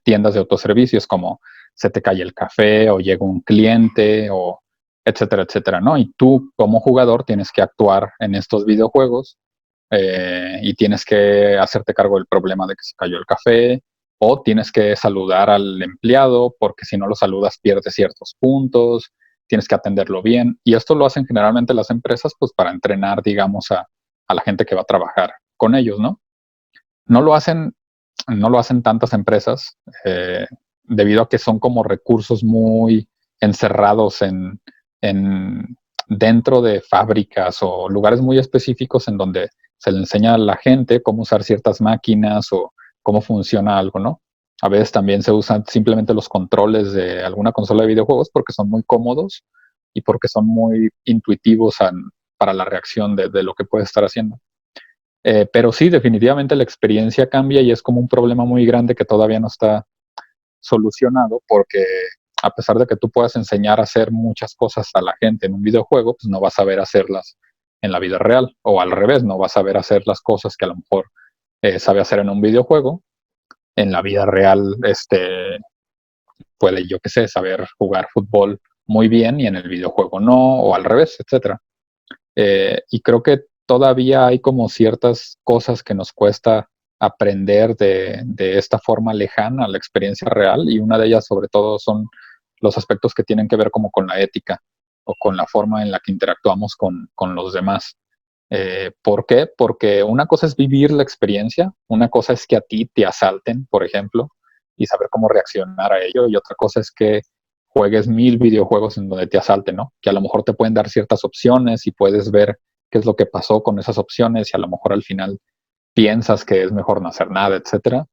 tiendas de autoservicios, como se te cae el café, o llega un cliente, o etcétera, etcétera, ¿no? Y tú, como jugador, tienes que actuar en estos videojuegos y tienes que hacerte cargo del problema de que se cayó el café, o tienes que saludar al empleado, porque si no lo saludas pierdes ciertos puntos, tienes que atenderlo bien. Y esto lo hacen generalmente las empresas pues para entrenar, digamos, a la gente que va a trabajar con ellos, ¿no? No lo hacen tantas empresas debido a que son como recursos muy encerrados dentro de fábricas o lugares muy específicos en donde se le enseña a la gente cómo usar ciertas máquinas o cómo funciona algo, ¿no? A veces también se usan simplemente los controles de alguna consola de videojuegos porque son muy cómodos y porque son muy intuitivos para la reacción de lo que puedes estar haciendo. Pero sí, definitivamente la experiencia cambia y es como un problema muy grande que todavía no está solucionado porque a pesar de que tú puedas enseñar a hacer muchas cosas a la gente en un videojuego, pues no vas a saber hacerlas en la vida real, o al revés, no vas a saber hacer las cosas que a lo mejor sabe hacer en un videojuego. En la vida real, puede, yo qué sé, saber jugar fútbol muy bien y en el videojuego no, o al revés, etcétera. Y creo que todavía hay como ciertas cosas que nos cuesta aprender de esta forma lejana a la experiencia real, y una de ellas sobre todo son los aspectos que tienen que ver como con la ética o con la forma en la que interactuamos con los demás. ¿Por qué? Porque una cosa es vivir la experiencia, una cosa es que a ti te asalten, por ejemplo, y saber cómo reaccionar a ello, y otra cosa es que juegues 1000 videojuegos en donde te asalten, ¿no? Que a lo mejor te pueden dar ciertas opciones y puedes ver qué es lo que pasó con esas opciones y a lo mejor al final piensas que es mejor no hacer nada, etcétera.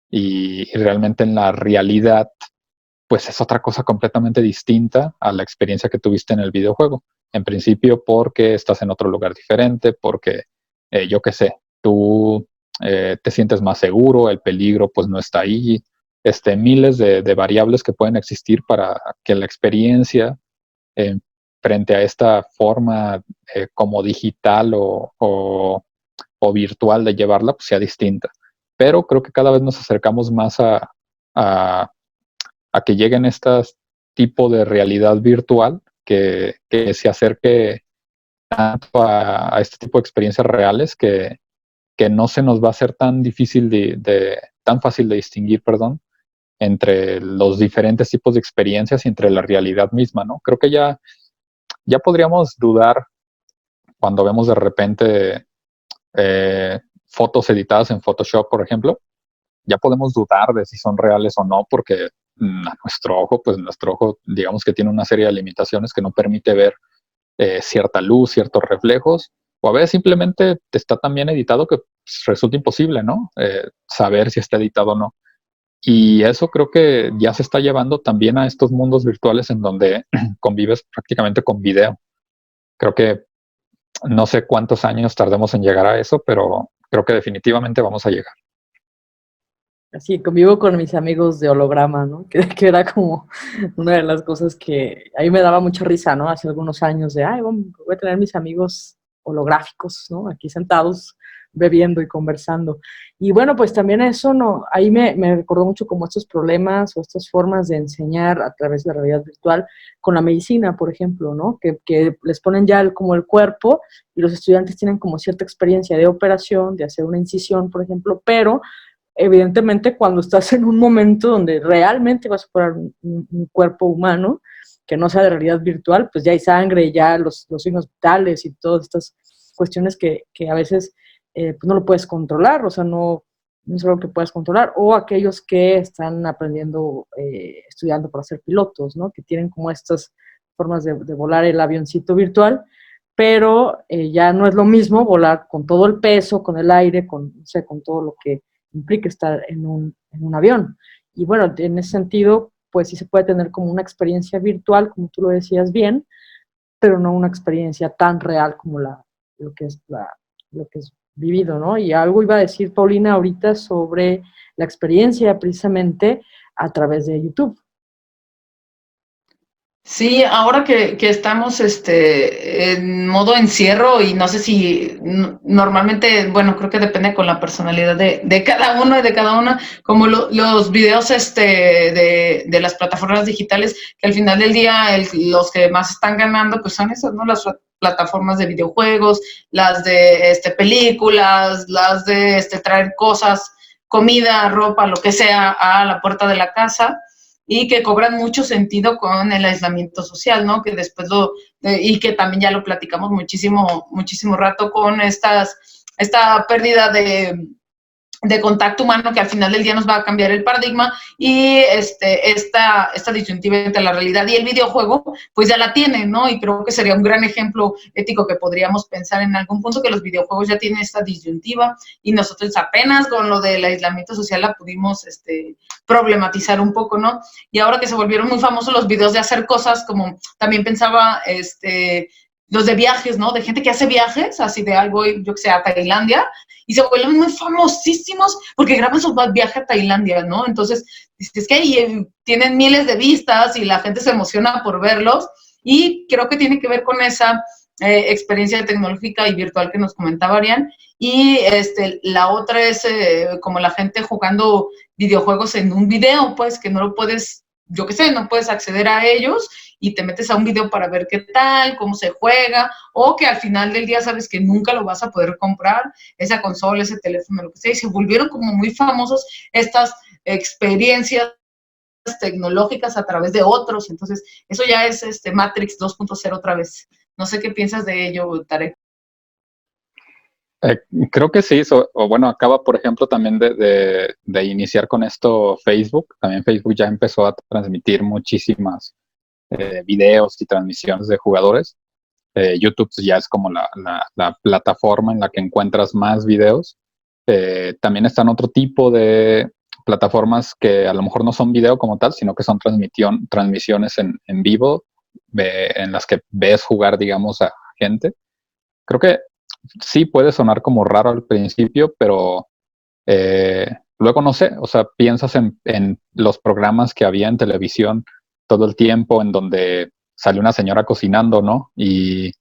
y realmente en la realidad pues es otra cosa completamente distinta a la experiencia que tuviste en el videojuego. En principio porque estás en otro lugar diferente, porque yo qué sé, tú te sientes más seguro, el peligro pues no está ahí, miles de variables que pueden existir para que la experiencia eh, frente a esta forma como digital o virtual de llevarla pues sea distinta. Pero creo que cada vez nos acercamos más a que lleguen estas tipo de realidad virtual que se acerque tanto a este tipo de experiencias reales que no se nos va a hacer tan difícil tan fácil de distinguir, perdón, entre los diferentes tipos de experiencias y entre la realidad misma, ¿no? Creo que ya podríamos dudar cuando vemos de repente fotos editadas en Photoshop, por ejemplo, ya podemos dudar de si son reales o no, porque a nuestro ojo, digamos que tiene una serie de limitaciones que no permite ver cierta luz, ciertos reflejos, o a veces simplemente está tan bien editado que pues, resulta imposible, ¿no? Saber si está editado o no. Y eso creo que ya se está llevando también a estos mundos virtuales en donde convives prácticamente con video. Creo que no sé cuántos años tardemos en llegar a eso, pero creo que definitivamente vamos a llegar. Así, convivo con mis amigos de holograma, ¿no? Que era como una de las cosas que a mí me daba mucha risa, ¿no? Hace algunos años de, ay, voy a tener mis amigos holográficos, ¿no? Aquí sentados, bebiendo y conversando. Y bueno, pues también eso, ¿no? Ahí me recordó mucho como estos problemas o estas formas de enseñar a través de la realidad virtual con la medicina, por ejemplo, ¿no? Que les ponen ya como el cuerpo y los estudiantes tienen como cierta experiencia de operación, de hacer una incisión, por ejemplo, pero evidentemente cuando estás en un momento donde realmente vas a operar un cuerpo humano, que no sea de realidad virtual, pues ya hay sangre, ya los signos vitales y todas estas cuestiones que a veces pues no lo puedes controlar, o sea, no es algo que puedas controlar, o aquellos que están aprendiendo, estudiando para ser pilotos, ¿no? Que tienen como estas formas de volar el avioncito virtual, pero ya no es lo mismo volar con todo el peso, con el aire, no sé, con todo lo que implica estar en un avión. Y bueno, en ese sentido, pues sí se puede tener como una experiencia virtual, como tú lo decías bien, pero no una experiencia tan real como lo que es vivido, ¿no? Y algo iba a decir Paulina ahorita sobre la experiencia precisamente a través de YouTube. Sí, ahora que estamos en modo encierro y no sé si normalmente, bueno, creo que depende con la personalidad de cada uno y de cada una, como los videos de las plataformas digitales, que al final del día los que más están ganando pues son esas, ¿no? Las plataformas de videojuegos, las de películas, las de traer cosas, comida, ropa, lo que sea a la puerta de la casa, y que cobran mucho sentido con el aislamiento social, ¿no? Que después y que también ya lo platicamos muchísimo rato con esta pérdida de contacto humano que al final del día nos va a cambiar el paradigma, y esta disyuntiva entre la realidad y el videojuego, pues ya la tiene, ¿no? Y creo que sería un gran ejemplo ético que podríamos pensar en algún punto, que los videojuegos ya tienen esta disyuntiva y nosotros apenas con lo del aislamiento social la pudimos problematizar un poco, ¿no? Y ahora que se volvieron muy famosos los videos de hacer cosas, como también pensaba, los de viajes, ¿no? De gente que hace viajes, así de algo, yo que sé, a Tailandia, y se vuelven muy famosísimos porque graban su viaje a Tailandia, ¿no? Entonces, es que ahí tienen miles de vistas y la gente se emociona por verlos, y creo que tiene que ver con esa experiencia tecnológica y virtual que nos comentaba Arián. Y la otra es como la gente jugando videojuegos en un video, pues que no lo puedes, yo qué sé, no puedes acceder a ellos y te metes a un video para ver qué tal, cómo se juega, o que al final del día sabes que nunca lo vas a poder comprar, esa consola, ese teléfono, lo que sea, y se volvieron como muy famosos estas experiencias tecnológicas a través de otros. Entonces, eso ya es Matrix 2.0 otra vez. No sé qué piensas de ello, Tarek. Creo que sí, o bueno, acaba, por ejemplo, también de iniciar con esto Facebook. También Facebook ya empezó a transmitir muchísimas videos y transmisiones de jugadores. YouTube ya es como la plataforma en la que encuentras más videos. También están otro tipo de plataformas que a lo mejor no son video como tal, sino que son transmisiones en vivo, en las que ves jugar, digamos, a gente. Creo que sí puede sonar como raro al principio, pero luego no sé, o sea, piensas en los programas que había en televisión todo el tiempo, en donde salió una señora cocinando, ¿no? Y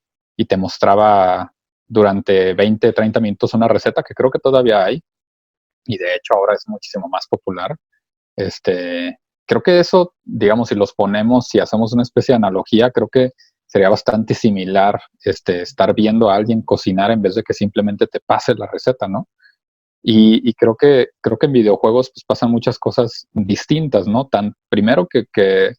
te mostraba durante 20, 30 minutos una receta que creo que todavía hay, y de hecho ahora es muchísimo más popular. Creo que eso, digamos, si los ponemos, si hacemos una especie de analogía, creo que sería bastante similar estar viendo a alguien cocinar en vez de que simplemente te pase la receta, ¿no? Y creo que en videojuegos pues, pasan muchas cosas distintas, ¿no? Primero que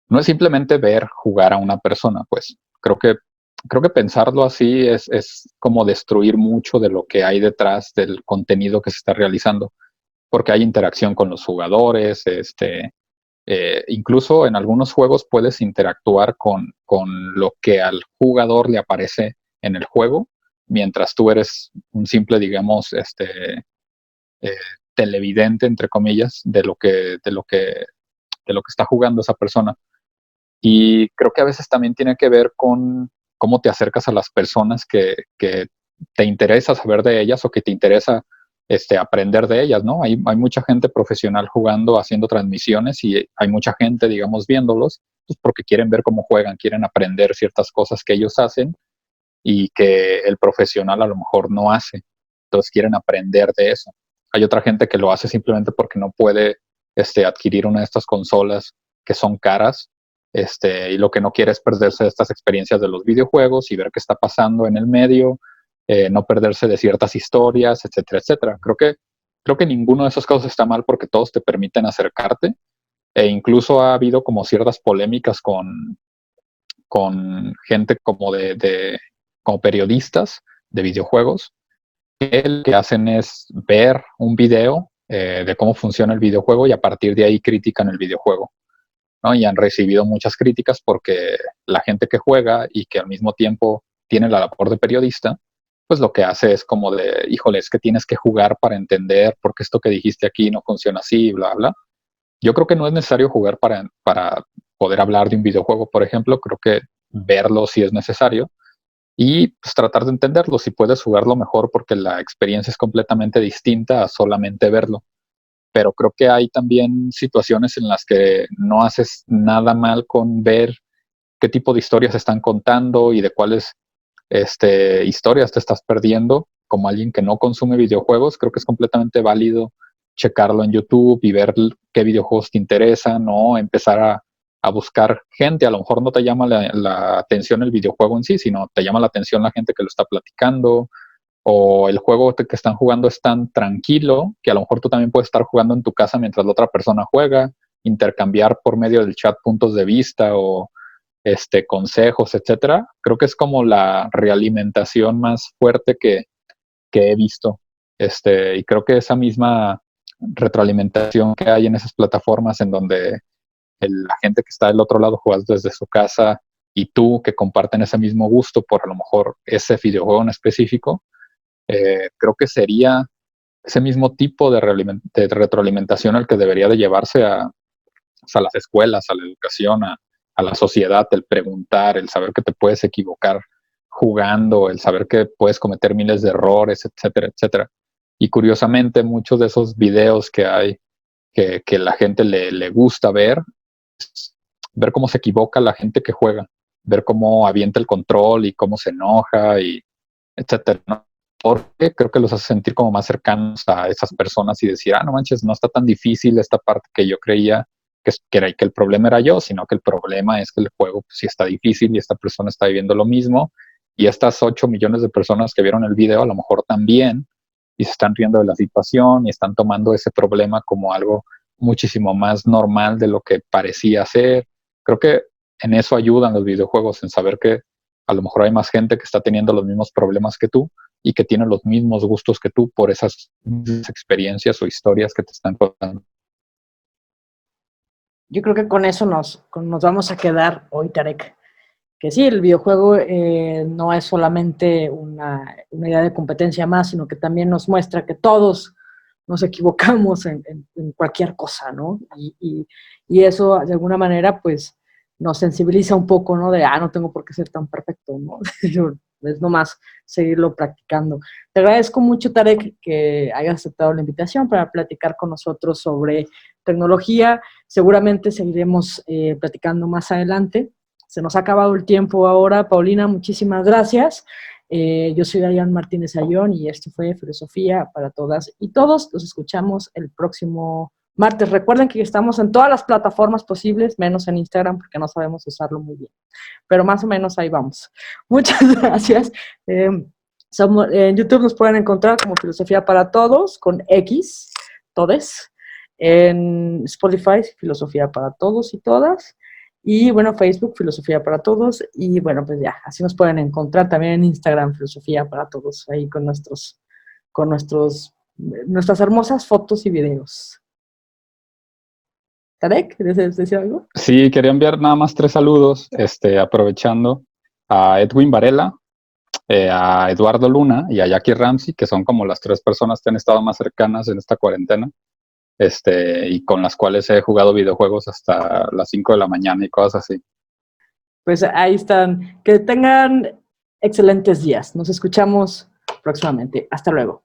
no es simplemente ver jugar a una persona, pues creo que pensarlo así es como destruir mucho de lo que hay detrás del contenido que se está realizando, porque hay interacción con los jugadores, incluso en algunos juegos puedes interactuar con lo que al jugador le aparece en el juego, mientras tú eres un simple, digamos, eh, televidente, entre comillas, de lo que está jugando esa persona. Y creo que a veces también tiene que ver con cómo te acercas a las personas que te interesa saber de ellas o que te interesa aprender de ellas, ¿no? Hay mucha gente profesional jugando, haciendo transmisiones y hay mucha gente, digamos, viéndolos, pues porque quieren ver cómo juegan, quieren aprender ciertas cosas que ellos hacen y que el profesional a lo mejor no hace. Entonces quieren aprender de eso. Hay otra gente que lo hace simplemente porque no puede adquirir una de estas consolas que son caras, y lo que no quiere es perderse de estas experiencias de los videojuegos y ver qué está pasando en el medio, no perderse de ciertas historias, etcétera, etcétera. Creo que ninguno de esos casos está mal porque todos te permiten acercarte, e incluso ha habido como ciertas polémicas con gente como periodistas de videojuegos, que lo que hacen es ver un video de cómo funciona el videojuego y a partir de ahí critican el videojuego, ¿no? Y han recibido muchas críticas porque la gente que juega y que al mismo tiempo tiene la labor de periodista, pues lo que hace es como de, híjole, es que tienes que jugar para entender por qué esto que dijiste aquí no funciona así, bla, bla. Yo creo que no es necesario jugar para poder hablar de un videojuego, por ejemplo. Creo que verlo sí es necesario y pues, tratar de entenderlo. Si puedes jugarlo mejor porque la experiencia es completamente distinta a solamente verlo. Pero creo que hay también situaciones en las que no haces nada mal con ver qué tipo de historias están contando y de cuáles historias te estás perdiendo. Como alguien que no consume videojuegos, creo que es completamente válido checarlo en YouTube y ver qué videojuegos te interesan, o empezar a buscar gente. A lo mejor no te llama la atención el videojuego en sí, sino te llama la atención la gente que lo está platicando, o el juego que están jugando es tan tranquilo que a lo mejor tú también puedes estar jugando en tu casa mientras la otra persona juega, intercambiar por medio del chat puntos de vista o consejos, etcétera. Creo que es como la realimentación más fuerte que he visto. Y creo que esa misma retroalimentación que hay en esas plataformas en donde la gente que está del otro lado juega desde su casa y tú que comparten ese mismo gusto por a lo mejor ese videojuego en específico, creo que sería ese mismo tipo de retroalimentación el que debería de llevarse a las escuelas, a la educación, a la sociedad, el preguntar, el saber que te puedes equivocar jugando, el saber que puedes cometer miles de errores, etcétera, etcétera. Y curiosamente, muchos de esos videos que hay que la gente le gusta ver cómo se equivoca la gente que juega, ver cómo avienta el control y cómo se enoja y etcétera, ¿no? Porque creo que los hace sentir como más cercanos a esas personas y decir, no manches, no está tan difícil esta parte que yo creía que el problema era yo, sino que el problema es que el juego pues, sí está difícil y esta persona está viviendo lo mismo, y estas 8 millones de personas que vieron el video a lo mejor también, y se están riendo de la situación y están tomando ese problema como algo muchísimo más normal de lo que parecía ser. Creo que en eso ayudan los videojuegos, en saber que a lo mejor hay más gente que está teniendo los mismos problemas que tú y que tiene los mismos gustos que tú por esas experiencias o historias que te están contando. Yo creo que con eso nos vamos a quedar hoy, Tarek. Que sí, el videojuego no es solamente una idea de competencia más, sino que también nos muestra que todos nos equivocamos en cualquier cosa, ¿no? Y eso, de alguna manera, pues, nos sensibiliza un poco, ¿no? De, no tengo por qué ser tan perfecto, ¿no? Es nomás seguirlo practicando. Te agradezco mucho, Tarek, que hayas aceptado la invitación para platicar con nosotros sobre tecnología. Seguramente seguiremos platicando más adelante. Se nos ha acabado el tiempo ahora. Paulina, muchísimas gracias. Yo soy Dayan Martínez Ayón y esto fue Filosofía para Todas y Todos. Los escuchamos el próximo martes. Recuerden que estamos en todas las plataformas posibles, menos en Instagram, porque no sabemos usarlo muy bien. Pero más o menos ahí vamos. Muchas gracias. En YouTube nos pueden encontrar como Filosofía para Todos, con X, todes. En Spotify, Filosofía para Todos y Todas. Y bueno, Facebook, Filosofía para Todos. Y bueno, pues ya, así nos pueden encontrar también en Instagram, Filosofía para Todos, ahí con nuestras hermosas fotos y videos. Tarek, ¿quieres decir algo? Sí, quería enviar nada más 3 saludos, aprovechando a Edwin Varela, a Eduardo Luna y a Jackie Ramsey, que son como las 3 personas que han estado más cercanas en esta cuarentena, y con las cuales he jugado videojuegos hasta las 5 de la mañana y cosas así. Pues ahí están. Que tengan excelentes días. Nos escuchamos próximamente. Hasta luego.